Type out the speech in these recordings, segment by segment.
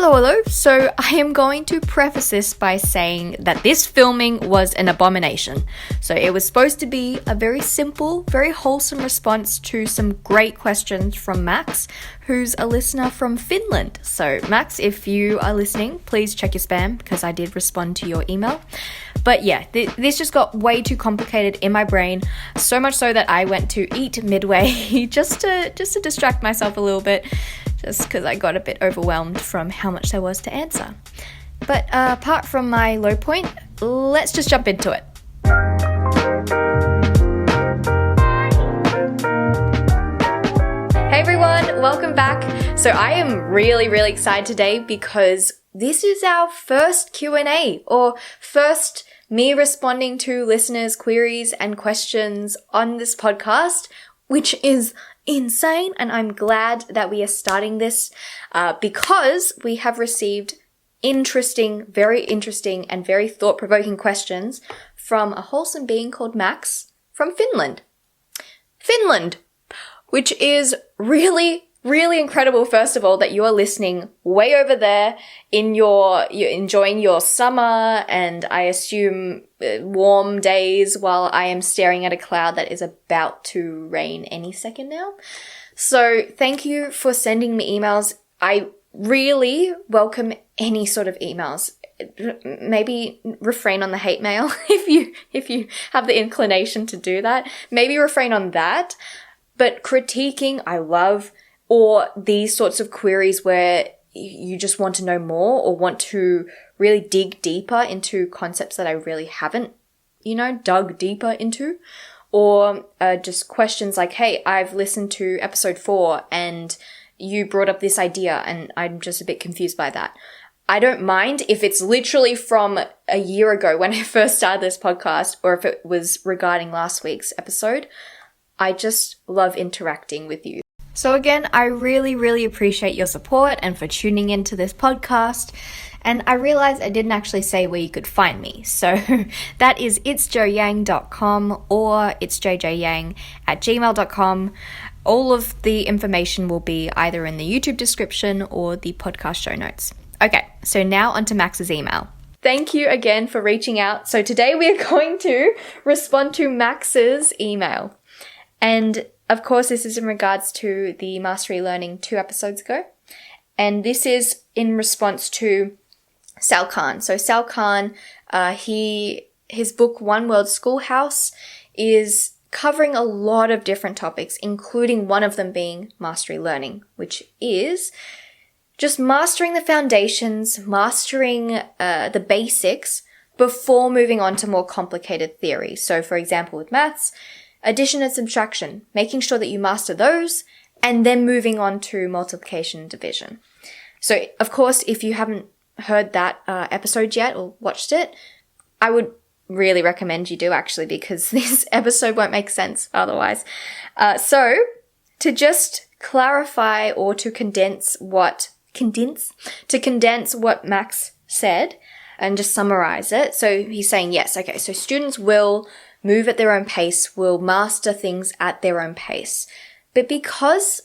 Hello. So I am going to preface this by saying that this filming was an abomination. So it was supposed to be a very simple, very wholesome response to some great questions from Max, who's a listener from Finland. So Max, if you are listening, please check your spam because I did respond to your email. But yeah, this just got way too complicated in my brain, so much so that I went to eat midway just to distract myself a little bit, just because I got a bit overwhelmed from how much there was to answer. But apart from my low point, let's just jump into it. Hey everyone, welcome back. So I am really excited today because this is our first Q&A, or first me responding to listeners' queries and questions on this podcast, which is insane, and I'm glad that we are starting this because we have received very interesting and very thought-provoking questions from a wholesome being called Max from Finland, which is really incredible, first of all, that you are listening way over there you're enjoying your summer and I assume warm days while I am staring at a cloud that is about to rain any second now. So thank you for sending me emails. I really welcome any sort of emails. Maybe refrain on the hate mail if you have the inclination to do that. Maybe refrain on that. But critiquing, I love. Or these sorts of queries where you just want to know more or want to really dig deeper into concepts that I really haven't, dug deeper into. Or just questions like, hey, I've listened to episode 4 and you brought up this idea and I'm just a bit confused by that. I don't mind if it's literally from a year ago when I first started this podcast or if it was regarding last week's episode. I just love interacting with you. So again, I really appreciate your support and for tuning into this podcast. And I realized I didn't actually say where you could find me. So that is itsjoyang.com or itsjjyang@gmail.com. All of the information will be either in the YouTube description or the podcast show notes. Okay, so now onto Max's email. Thank you again for reaching out. So today we are going to respond to Max's email. And of course, this is in regards to the Mastery Learning 2 episodes ago. And this is in response to Sal Khan. So Sal Khan, his book, One World Schoolhouse, is covering a lot of different topics, including one of them being Mastery Learning, which is just mastering the foundations, mastering the basics before moving on to more complicated theory. So for example, with maths, addition and subtraction, making sure that you master those, and then moving on to multiplication and division. So, of course, if you haven't heard that episode yet or watched it, I would really recommend you do, actually, because this episode won't make sense otherwise. So, to just clarify or to condense what Max said and just summarize it. So he's saying, yes, okay, so students will move at their own pace, will master things at their own pace. But because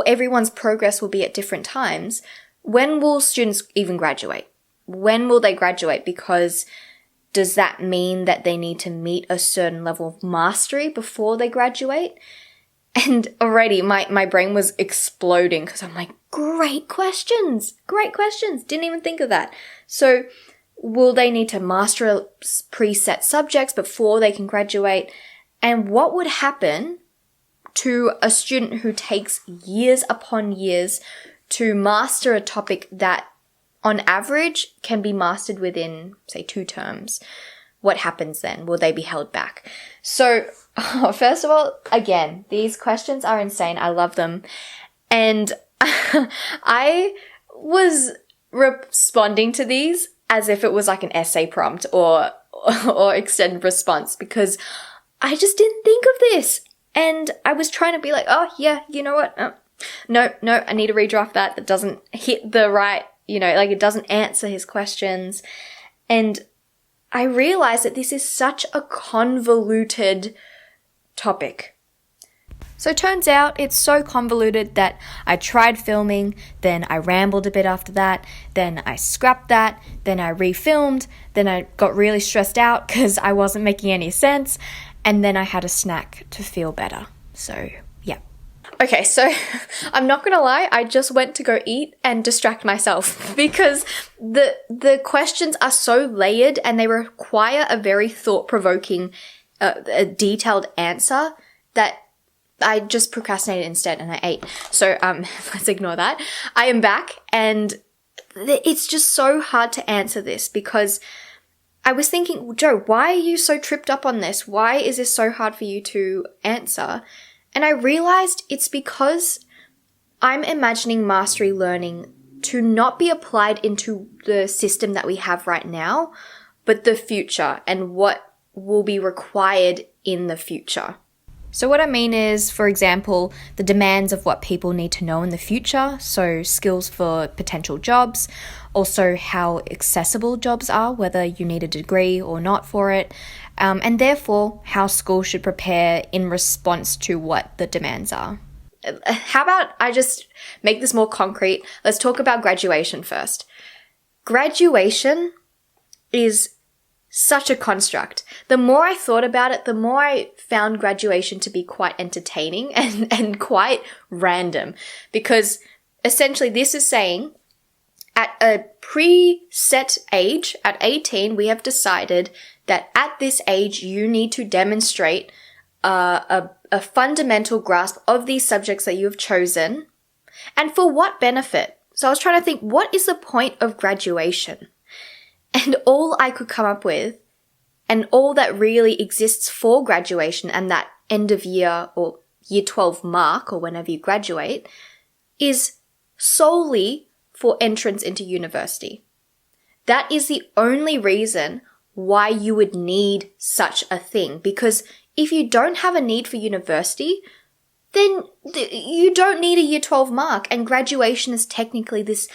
everyone's progress will be at different times, when will students even graduate? When will they graduate? Because does that mean that they need to meet a certain level of mastery before they graduate? And already my brain was exploding because I'm like, great questions. Didn't even think of that. So will they need to master preset subjects before they can graduate? And what would happen to a student who takes years upon years to master a topic that on average can be mastered within, say, 2 terms? What happens then? Will they be held back? So, first of all, again, these questions are insane. I love them. And I was responding to these as if it was like an essay prompt or extended response because I just didn't think of this. And I was trying to be like, oh yeah, you know what? No, I need to redraft that. That doesn't hit the right, it doesn't answer his questions. And I realized that this is such a convoluted topic. So it turns out it's so convoluted that I tried filming, then I rambled a bit after that, then I scrapped that, then I refilmed, then I got really stressed out because I wasn't making any sense, and then I had a snack to feel better. So, yeah. Okay, so I'm not gonna lie, I just went to go eat and distract myself because the questions are so layered and they require a very thought-provoking, a detailed answer that I just procrastinated instead and I ate. So, let's ignore that. I am back and it's just so hard to answer this because I was thinking, Joe, why are you so tripped up on this? Why is this so hard for you to answer? And I realized it's because I'm imagining mastery learning to not be applied into the system that we have right now, but the future and what will be required in the future. So what I mean is, for example, the demands of what people need to know in the future, so skills for potential jobs, also how accessible jobs are, whether you need a degree or not for it, and therefore how schools should prepare in response to what the demands are. How about I just make this more concrete? Let's talk about graduation first. Graduation is such a construct. The more I thought about it, the more I found graduation to be quite entertaining and quite random. Because essentially this is saying at a preset age, at 18, we have decided that at this age you need to demonstrate a fundamental grasp of these subjects that you have chosen. And for what benefit? So I was trying to think, what is the point of graduation? And all I could come up with, and all that really exists for graduation and that end of year or year 12 mark or whenever you graduate, is solely for entrance into university. That is the only reason why you would need such a thing. Because if you don't have a need for university, then you don't need a year 12 mark. And graduation is technically this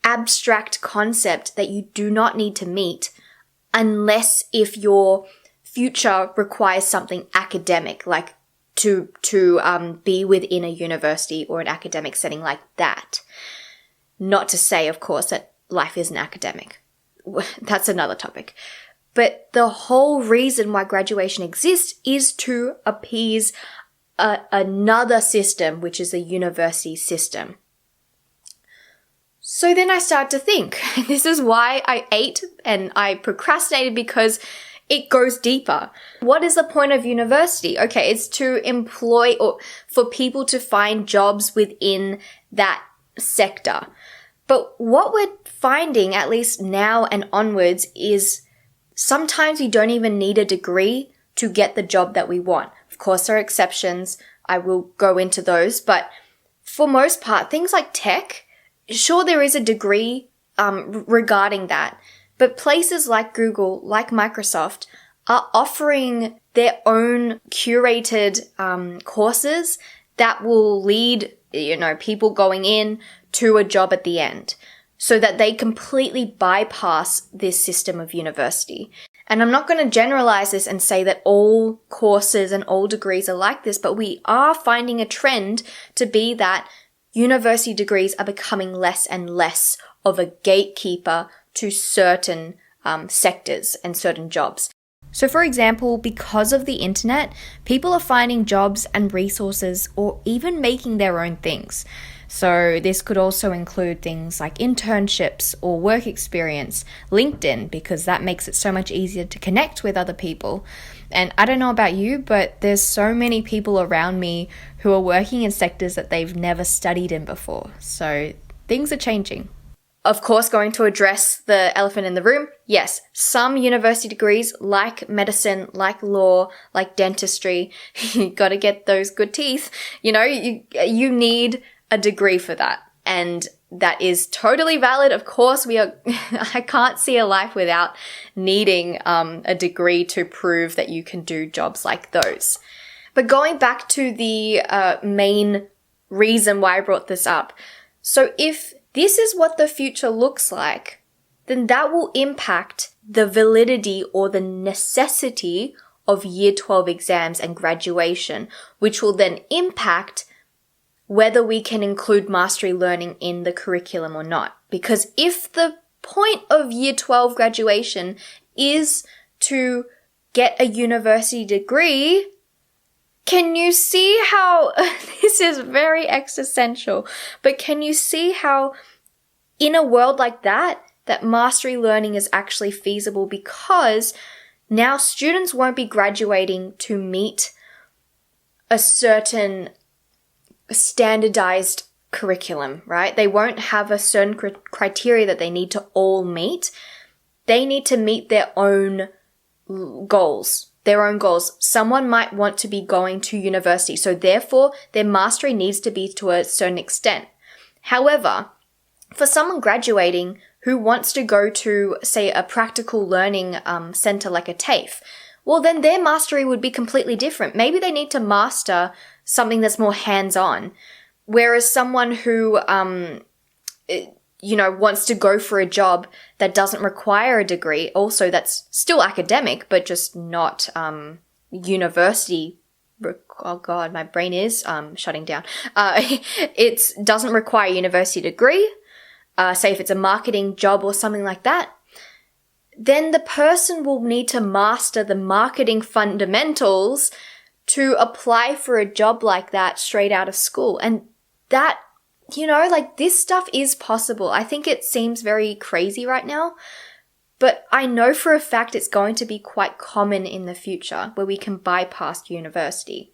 abstract concept that you do not need to meet unless if your future requires something academic, like to be within a university or an academic setting like that. Not to say, of course, that life isn't academic. That's another topic. But the whole reason why graduation exists is to appease another system, which is a university system. So then I started to think, this is why I ate and I procrastinated, because it goes deeper. What is the point of university? Okay, it's to employ or for people to find jobs within that sector. But what we're finding, at least now and onwards, is sometimes we don't even need a degree to get the job that we want. Of course, there are exceptions. I will go into those. But for most part, things like tech, sure, there is a degree regarding that, but places like Google, like Microsoft, are offering their own curated courses that will lead, people going in to a job at the end, so that they completely bypass this system of university. And I'm not going to generalize this and say that all courses and all degrees are like this, but we are finding a trend to be that university degrees are becoming less and less of a gatekeeper to certain sectors and certain jobs. So for example, because of the internet, people are finding jobs and resources or even making their own things. So this could also include things like internships or work experience, LinkedIn, because that makes it so much easier to connect with other people. And I don't know about you, but there's so many people around me who are working in sectors that they've never studied in before. So things are changing. Of course, going to address the elephant in the room, yes, some university degrees like medicine, like law, like dentistry, you got to get those good teeth. You need a degree for that. And that is totally valid. Of course, I can't see a life without needing a degree to prove that you can do jobs like those. But going back to the main reason why I brought this up. So if this is what the future looks like, then that will impact the validity or the necessity of year 12 exams and graduation, which will then impact whether we can include mastery learning in the curriculum or not. Because if the point of year 12 graduation is to get a university degree, can you see how this is very existential, but can you see how in a world like that mastery learning is actually feasible, because now students won't be graduating to meet a certain standardized curriculum, right? They won't have a certain criteria that they need to all meet. They need to meet their own goals. Someone might want to be going to university, so therefore their mastery needs to be to a certain extent. However, for someone graduating who wants to go to, say, a practical learning center like a TAFE, well, then their mastery would be completely different. Maybe they need to master something that's more hands-on, whereas someone who, wants to go for a job that doesn't require a degree, also that's still academic, but just not university. Oh God, my brain is shutting down. It doesn't require a university degree. Say if it's a marketing job or something like that, then the person will need to master the marketing fundamentals to apply for a job like that straight out of school. And that, this stuff is possible. I think it seems very crazy right now, but I know for a fact it's going to be quite common in the future where we can bypass university.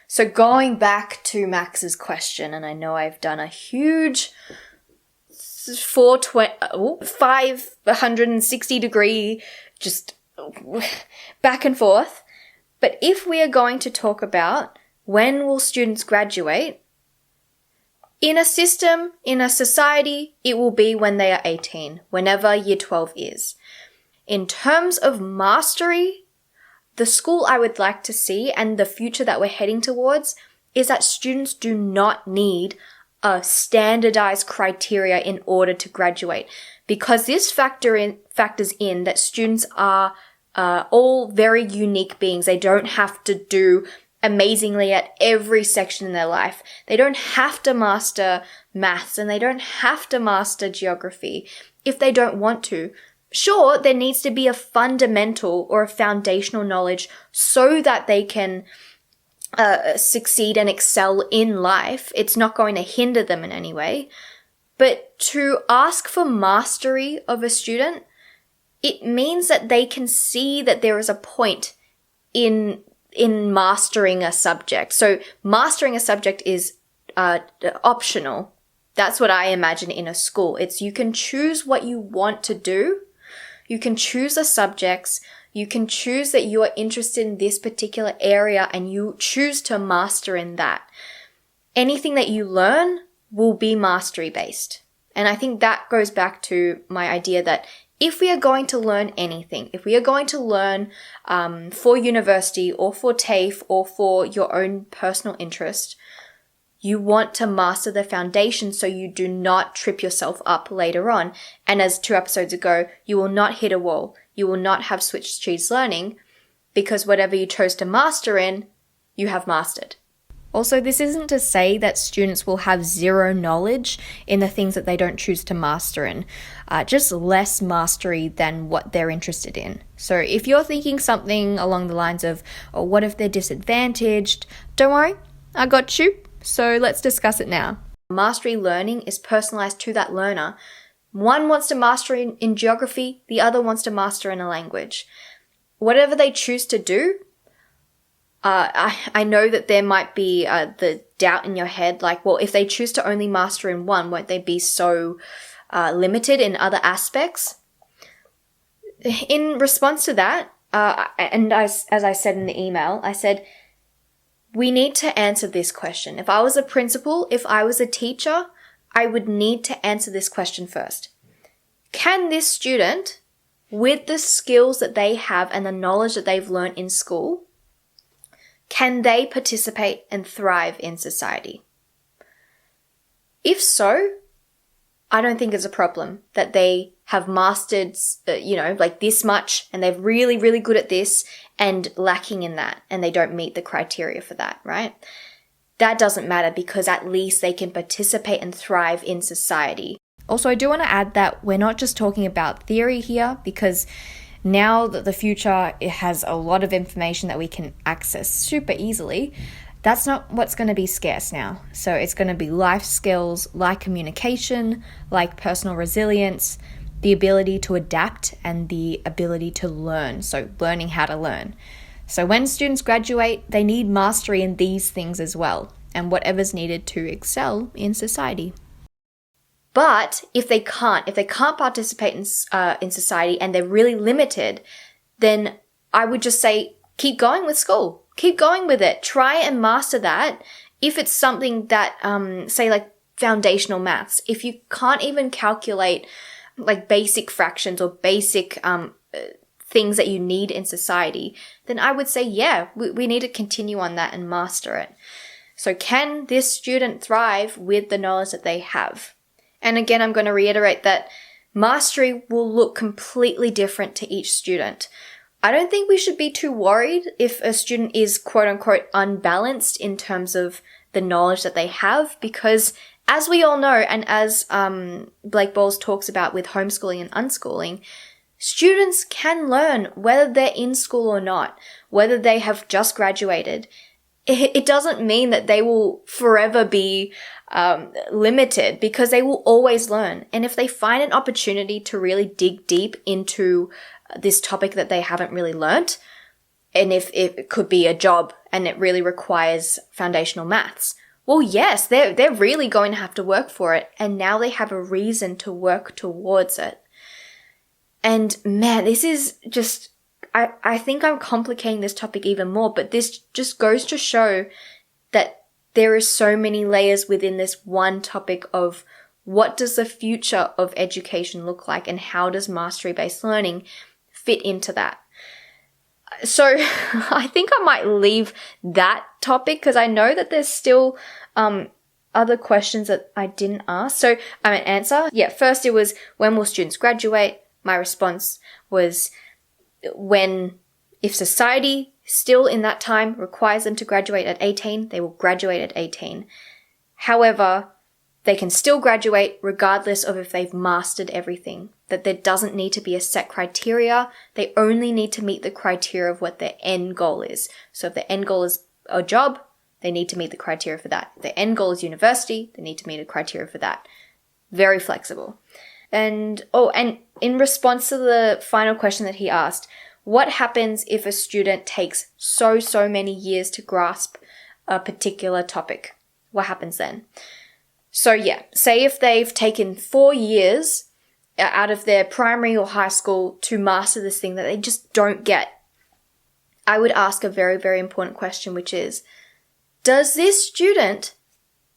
So going back to Max's question, and I know I've done a huge 560 degree just back and forth. But if we are going to talk about when will students graduate, in a system, in a society, it will be when they are 18, whenever year 12 is. In terms of mastery, the school I would like to see and the future that we're heading towards is that students do not need a standardized criteria in order to graduate, because this factors in that students are all very unique beings. They don't have to do amazingly at every section in their life. They don't have to master maths and they don't have to master geography if they don't want to. Sure, there needs to be a fundamental or a foundational knowledge so that they can succeed and excel in life. It's not going to hinder them in any way. But to ask for mastery of a student, it means that they can see that there is a point in mastering a subject. So mastering a subject is optional. That's what I imagine in a school. It's you can choose what you want to do. You can choose the subjects. You can choose that you are interested in this particular area and you choose to master in that. Anything that you learn will be mastery based. And I think that goes back to my idea that if we are going to learn anything, if we are going to learn for university or for TAFE or for your own personal interest, you want to master the foundation so you do not trip yourself up later on. And as 2 episodes ago, you will not hit a wall. You will not have switched cheese learning because whatever you chose to master in, you have mastered. Also, this isn't to say that students will have zero knowledge in the things that they don't choose to master in, just less mastery than what they're interested in. So if you're thinking something along the lines of, oh, what if they're disadvantaged? Don't worry, I got you. So let's discuss it now. Mastery learning is personalized to that learner. One wants to master in geography, the other wants to master in a language. Whatever they choose to do, I know that there might be the doubt in your head, like, well, if they choose to only master in one, won't they be so limited in other aspects? In response to that, and as I said in the email, I said, we need to answer this question. If I was a principal, if I was a teacher, I would need to answer this question first. Can this student, with the skills that they have and the knowledge that they've learned in school, can they participate and thrive in society? If so, I don't think it's a problem that they have mastered, like this much, and they're really, really good at this and lacking in that, and they don't meet the criteria for that, right? That doesn't matter because at least they can participate and thrive in society. Also, I do want to add that we're not just talking about theory here, because now that the future, it has a lot of information that we can access super easily. That's not what's going to be scarce now. So it's going to be life skills like communication, like personal resilience, the ability to adapt, and the ability to learn. So learning how to learn. So when students graduate, they need mastery in these things as well, and whatever's needed to excel in society. But if they can't participate in society and they're really limited, then I would just say, keep going with school. Keep going with it. Try and master that. If it's something that, say like foundational maths, if you can't even calculate like basic fractions or basic things that you need in society, then I would say, yeah, we need to continue on that and master it. So can this student thrive with the knowledge that they have? And again, I'm going to reiterate that mastery will look completely different to each student. I don't think we should be too worried if a student is quote unquote unbalanced in terms of the knowledge that they have, because as we all know, and as Blake Bowles talks about with homeschooling and unschooling, students can learn whether they're in school or not, whether they have just graduated. It doesn't mean that they will forever be limited, because they will always learn. And if they find an opportunity to really dig deep into this topic that they haven't really learnt, and if it could be a job and it really requires foundational maths, well, yes, they're really going to have to work for it. And now they have a reason to work towards it. And man, this is just, I think I'm complicating this topic even more, but this just goes to show that there is so many layers within this one topic of what does the future of education look like, and how does mastery-based learning fit into that. So I think I might leave that topic, because I know that there's still other questions that I didn't ask. So I'm an answer. Yeah, first it was, when will students graduate? My response was, if society still in that time requires them to graduate at 18, they will graduate at 18. However, they can still graduate regardless of if they've mastered everything. That there doesn't need to be a set criteria. They only need to meet the criteria of what their end goal is. So if their end goal is a job, they need to meet the criteria for that. If their end goal is university, they need to meet a criteria for that. Very flexible. And in response to the final question that he asked, what happens if a student takes so many years to grasp a particular topic? What happens then? So yeah, say if they've taken 4 years out of their primary or high school to master this thing that they just don't get, I would ask a very, very important question, which is, does this student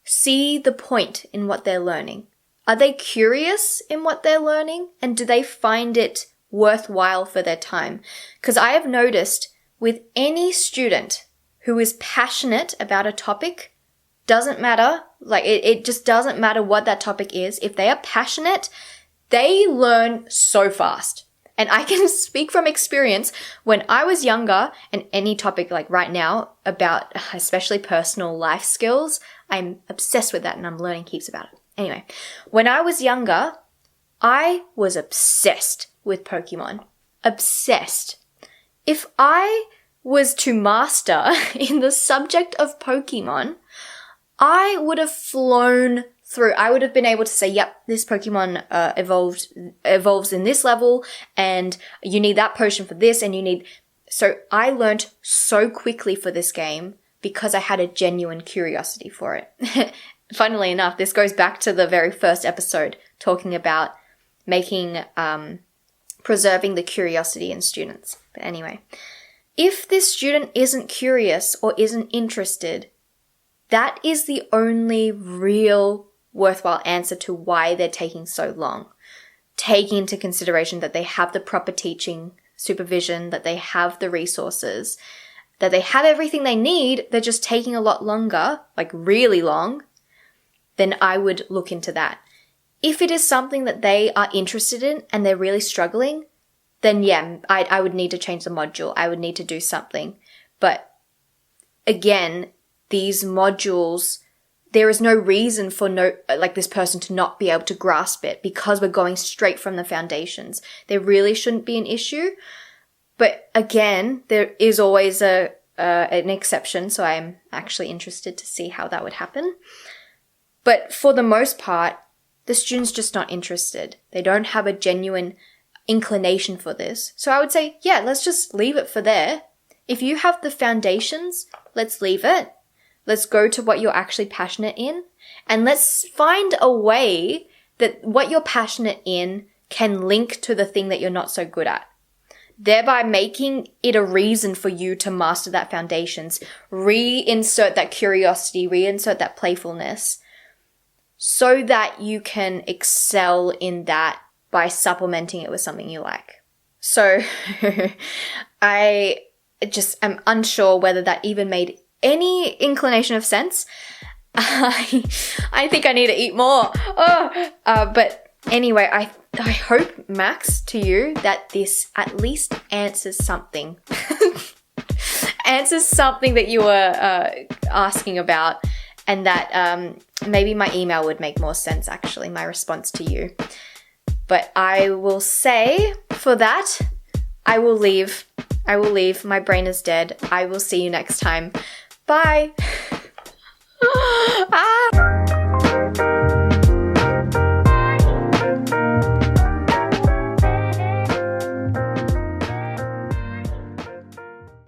see the point in what they're learning? Are they curious in what they're learning? And do they find it worthwhile for their time? Because I have noticed with any student who is passionate about a topic, doesn't matter, like it just doesn't matter what that topic is. If they are passionate, they learn so fast. And I can speak from experience. When I was younger, and any topic like right now about especially personal life skills, I'm obsessed with that and I'm learning heaps about it. Anyway, when I was younger, I was obsessed with Pokemon. Obsessed. If I was to master in the subject of Pokemon, I would have flown through. I would have been able to say, yep, this Pokemon evolves in this level, and you need that potion for this, and you need... So I learned so quickly for this game because I had a genuine curiosity for it. Funnily enough, this goes back to the very first episode talking about preserving the curiosity in students. But anyway, if this student isn't curious or isn't interested, that is the only real worthwhile answer to why they're taking so long. Taking into consideration that they have the proper teaching, supervision, that they have the resources, that they have everything they need, they're just taking a lot longer, like really long, then I would look into that. If it is something that they are interested in and they're really struggling, then yeah, I would need to change the module. I would need to do something. But again, these modules, there is no reason for this person to not be able to grasp it because we're going straight from the foundations. There really shouldn't be an issue. But again, there is always an exception. So I'm actually interested to see how that would happen. But for the most part, the student's just not interested. They don't have a genuine inclination for this. So I would say, yeah, let's just leave it for there. If you have the foundations, let's leave it. Let's go to what you're actually passionate in. And let's find a way that what you're passionate in can link to the thing that you're not so good at. Thereby making it a reason for you to master that foundations. Reinsert that curiosity, reinsert that playfulness, so that you can excel in that by supplementing it with something you like. So I just am unsure whether that even made any inclination of sense. I think I need to eat more. But anyway, I hope, Max, to you, that this at least answers something. Answers something that you were asking about, and that maybe my email would make more sense, actually, my response to you. But I will say, for that, I will leave. My brain is dead. I will see you next time. Bye.